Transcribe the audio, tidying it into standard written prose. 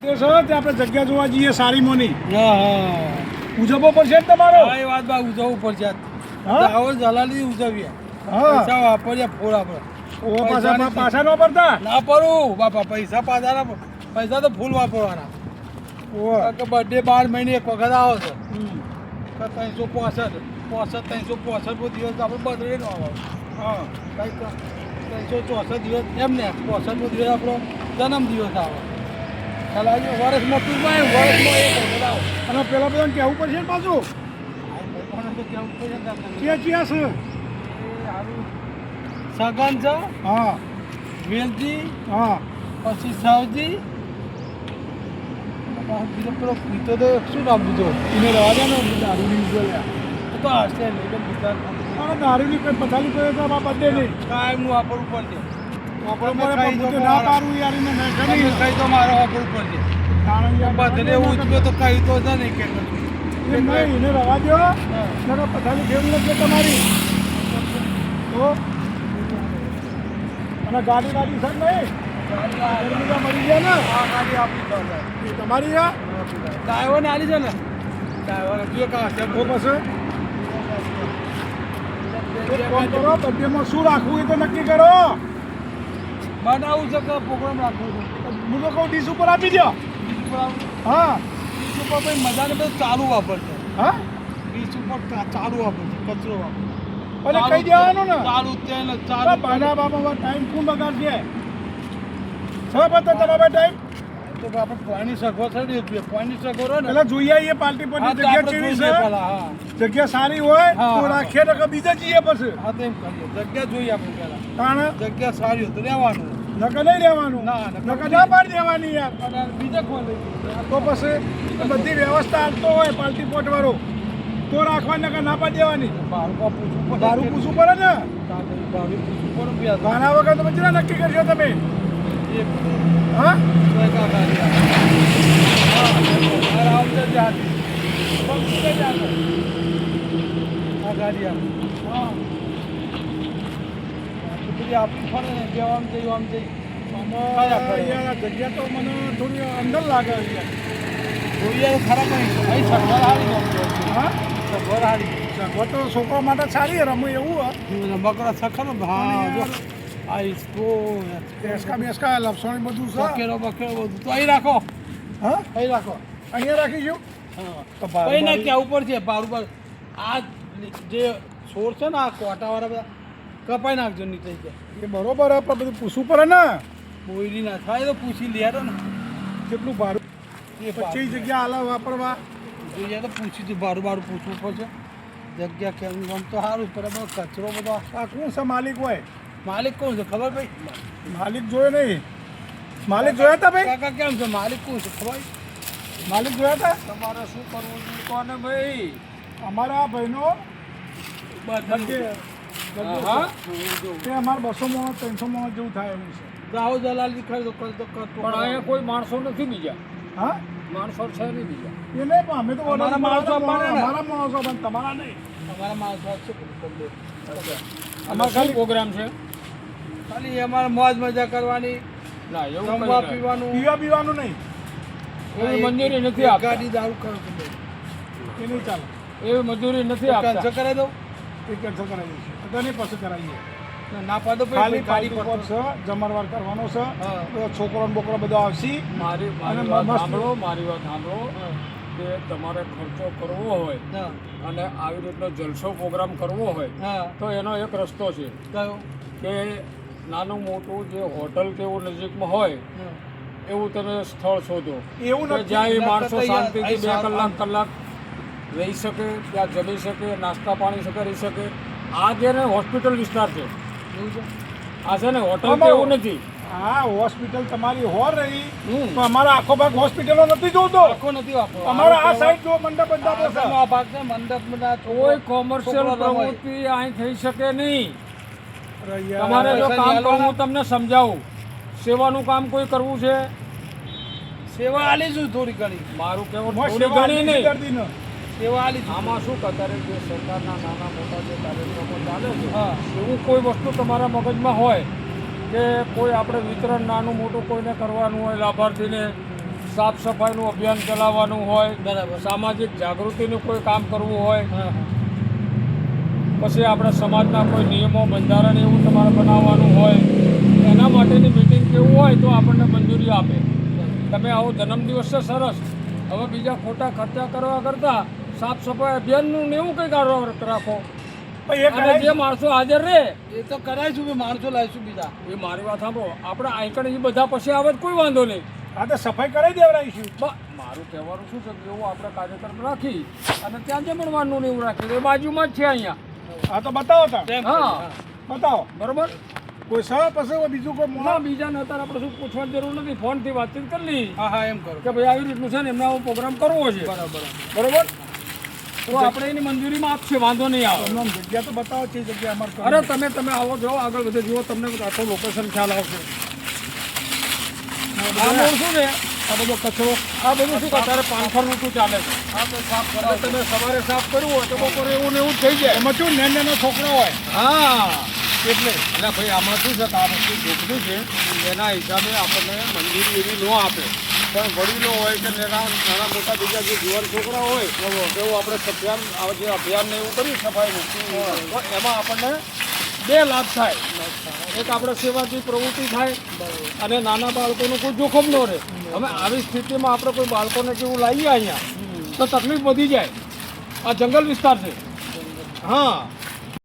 આપણે જગ્યા જોવા જઈએ સારી મોની. હા ઉજવવો પડશે ને તમારો. હા એ વાત બા ઉજવવું પડશે. હા આવો જલાલી ઉજવીએ. હા પૈસા વાપરીએ ફૂલ આપણે. ઓ પાછા પાછા ન પડતા. ના પડું બાપા પૈસા પાછા પૈસા તો ફૂલ વાપરવાના. ઓ કે બર્થડે 12 મહિને એક વખત આવે છે. હમ. 365 દિવસ આપણે બર્થડે નો આવે. હા કંઈક 364 દિવસ એમ ને 65 દિવસ આપણો જન્મ દિવસ આવે. ખાલી વર્ષમાં ટૂંકમાં વર્ષમાં એક વખત આવે. અને પેલા બધાને કહેવું પડશે ને પાછું. ક્યાં ક્યાં છે? સગન છે, હા વેલજી, હા પછી સાવજી, બીજો પેલો પીતો તો શું નામ દીધું? એને રહેવા દે ને દારૂની ઉજવ્યા. તો હશે નહીં બીજા અને દારૂની કોઈ પથારી કોઈ તો આમાં બધે નહીં. કાયમનું વાપરવું પડશે. આપણે મને ના પાડવું યાર એને નહીં કરી. કઈ તો મારે વાપરવું પડશે. કારણ યાર બધે ઉચક્યો તો કઈ તો છે નહીં કે એમ નહીં એને રહેવા દો. નકર પથારી ફેરવી નથી તમારી. તો અને ગાડી વાડી છે નહીં. ગાડી મળી ગયા ને. આ ગાડી આપણી એ તમારી આ ડ્રાઈવરને આલી છે ને ડ્રાઈવર જો કાં છે તો પછી એક કામ કરો બર્થડેમાં શું રાખવું એ તો નક્કી કરો. બનાવું છે કે પ્રોગ્રામ રાખવું છે હું તો કહું ડીશ ઉપર આપી દો. બીજું પર આવું હા બીજું પર ભાઈ મજાને બધું ચાલુ વાપરશે હા બીજું પર ચાલુ વાપરશે કચરો વાપરશે અને કહી દેવાનું ને ચાલુ તેલ અરે ચાલુ બાના બાબા ટાઈમ કોણ બગાડશે? છ પતા તમારા ટાઈમ તો આપણે પાણી સગો થઈ રહ્યું પાણી સગો રહો ને પેલા જોઈએ આવીએ પાર્ટી પર હા તો જગ્યા આપણે કેવી જોઈએ છે. પહેલા હા જગ્યા સારી હોય હા, તો હા. રાખીએ તો બીજા જઈએ પછી હા તો એમ કરીએ જગ્યા જોઈએ આપણે પહેલા કારણ જગ્યા સારી હોય તો રહેવાનું નકર નહીં રહેવાનું. ના, નકર નકર ના પાડી દેવાની યાર. અને બીજે કોઈ લઈ જઈએ. તો પછી બધી વ્યવસ્થા આપતો હોય પાર્ટી પોટ વાળો તો રાખવાની નકર ના પાડી દેવાની. ભાડું કા પૂછવું પડે દારૂ પૂછવું પડે ને. ભાડું પૂછવું પડે યાર. ગાના વગર તો પછી ના નક્કી કરશો તમે. એક હા કા ગાડી હા મારા આવશે ત્યાંથી બસ કે જાતો આ ગાડી આમ હા બધી આપણી ફરે ને જેવામ જઈ આમ જઈ યાર આ જગ્યા તો મને થોડી અંદર લાગે યાર. જોઈએ તો ખરા નહીં અહીં સગવડ હારી ગયો હા સગવડ હારી સગવડ તો છોકરા માટે સારી રમું એવું હોય. મકરા સખર હા જો આ ઇસકો બેસકા બેસકા લપસણી બધું છે. બકેરો બધું તો અહીં રાખો હા અહીં રાખો અહીંયા રાખીશું. તો ભાડું કઈ ના મારી- ક્યાં ઉપર છે બારું પર આ જે છોડ છે ને આ કોટાવાળા બધા કપાઈ નાખજો નીકળી જાય એ બરોબર આપણે બધું પૂછવું પડે ને. બોયલી ના થાય તો પૂછી લેરો ને કેટલું ભાડું એ પછી જગ્યા આલા વાપરવા. જોઈએ તો પૂછી તો બારું પૂછવું પડશે જગ્યા કેમ આમ તો સારું બરાબર કચરો બધો આ કોણ છે માલિક હોય? માલિક કોણ છે ખબર ભાઈ માલિક જોયો નહીં. માલિક જોયા હતા ભાઈ? કાકા કેમ છે માલિક કોણ છે ખબર માલિક જોયા હતા? તમારે શું કરવું જોઈએ કોને ભાઈ અમારા આ ભાઈનો બર્થડે હા તે અમારે 200 માણસ 300 માણસ જેવું થાય એવું છે. રાહુલ દલાલી ખરીદો કરતો પણ અહીંયા કોઈ માણસો નથી બીજા હા માણસો છે નહીં બીજા એ નહીં પણ અમે તો અમારા માણસો આપવાના ને. અમારા માણસો પણ તમારા નહીં. અમારા માણસો છે અમારે ખાલી પ્રોગ્રામ છે ખાલી અમારે મોજ મજા કરવાની ના એવું જમવા કંઈ નહીં. પીવાનું પીવા પીવાનું નહીં. એવી મંજૂરી નથી એક આપતા ગાડી દારૂ કરો એ નહીં ચાલે. એવી મંજૂરી નથી કેન્સલ આપતા કરાવી દઉં એ કેન્સલ કરાવીએ છીએ. તો નહીં પછી કરાવીએ. ના પાડો ખાલી ગાડી પાર્ટી પર પર છે જમણવાર કરવાનો છે. હા. બધા છોકરો ને બોકરો બધા આવશે. મારી અને મારી વાત મસ્ત- સાંભળો મારી વાત સાંભળો કે તમારે ખર્ચો કરવો હોય હા અને આવી રીતનો જલસો પ્રોગ્રામ કરવો હોય હા તો એનો એક રસ્તો છે કયો કે નાનું મોટું જે હોટલ કે એવું નજીકમાં હોય હા. એવું તમે સ્થળ શોધો એવું કે નથી. જ્યાં એ નથી માણસો તૈયાર. શાંતિથી બે અહીં કલાક રહી શકે ત્યાં જમી શકે નાસ્તા પાણી શકે રહી શકે આ જે ને હોસ્પિટલ વિસ્તાર છે એવું છે આ છે ને હોટલ આમાં તો એવું નથી હા હોસ્પિટલ તમારી હો રહી હમ. પણ અમારા આખો ભાગ હોસ્પિટલો નથી જોતો. આખો નથી વાપરવો અમારા આ સાઈડ જો મંડપ બધા આ છે. આ ભાગ છે મંડપના કોઈ કોમર્શિયલ છોકરા રમાય. પ્રવૃત્તિ અહીં થઈ શકે નહીં અરે યાર. તમારે જો પૈસા કામ નહીં કરવું હું તમને સમજાવું સેવાનું કામ કોઈ કરવું છે સેવા આલીશું થોડી ઘણી મારું કહેવું મોં થોડી સેવા ઘણી આપી નહીં દર્દીને. સેવા આલીશું આમાં શું અત્યારે જે સરકારના નાના મોટા જે કાર્યક્રમો ચાલે છે હા એવું કોઈ વસ્તુ તમારા મગજમાં હોય કે કોઈ આપણે વિતરણ નાનું મોટું કોઈને કરવાનું હોય લાભાર્થીને સાફ સફાઈનું અભિયાન ચલાવવાનું હોય, બરાબર. સામાજિક જાગૃતિનું કોઈ કામ કરવું હોય, હા હા પછી આપણે સમાજના કોઈ નિયમો બંધારણ એવું તમારે બનાવવાનું હોય, એના માટેની મિટિંગ કેવું હોય તો આપણને મંજૂરી આપે. તમે આવો જન્મદિવસ છે સરસ, હવે બીજા ખોટા ખર્ચા કરવા કરતાં સાફ સફાઈ અભિયાનનું ને એવું કંઈક રાખો. પણ એ અને કરાય જે માણસો હાજર રહે એ તો કરાઈશું કે માણસો લાવીશું બીજા. એ મારી વાત સાંભળો, આપણે આઈકણ એ બધા પછી આવે તો કોઈ વાંધો નહીં. આ તો સફાઈ કરાવી દેવડાવીશું. મારું કહેવાનું શું છે કે એવું આપણે કાર્યક્રમ રાખી અને ત્યાં જમણવાનું ને એવું રાખી, એ બાજુમાં જ છે અહીંયા. હા તો બતાવો તાર, હા બતાવો. બરોબર. કોઈ સહ પછી બીજું કોઈ ના બીજાને અત્યારે આપણે શું પૂછવાની જરૂર નથી, ફોનથી વાતચીત કરી લી હા હા એમ કરો. કે ભાઈ આવી રીતનું છે ને એમને આવો પ્રોગ્રામ કરવો છે. બરાબર. બરોબર. તો આપણે એની મંજૂરીમાં આપશે, વાંધો નહીં આવે. તમને આમ જગ્યા તો બતાવો છે જગ્યા અમારે અરે તમે આવો જાઓ આગળ વધે જુઓ, તમને આખો લોકેશન ખ્યાલ આવશે. આ મોડ શું છે, આ બધો કચરો, આ બધું શું અત્યારે પાનખરનું શું ચાલે છે. હા તો સાફ એટલે કરાવો. તમે સવારે સાફ કર્યું હોય તો બપોરે એવું ને એવું જ થઈ જાય. એમાં શું નાના છોકરા હોય હા એટલે ભાઈ આમાં શું છે કે આ વસ્તુ જોખમી છે, એના હિસાબે આપણને મંજૂરી એવી ન આપે. પણ વડીલો હોય કે નાના મોટા બીજા જે જુવાન છોકરા હોય એવું આપણે જે અભિયાનને એવું કર્યું સફાઈનું, તો એમાં આપણને બે લાભ થાય. એક આપણે સેવાથી પ્રવૃત્તિ થાય અને નાના બાળકોનું કોઈ જોખમ ન રહે. હવે આવી સ્થિતિમાં આપણે કોઈ બાળકોને કેવું લાવીએ અહીંયા તો તકલીફ વધી જાય. આ જંગલ વિસ્તાર છે. હા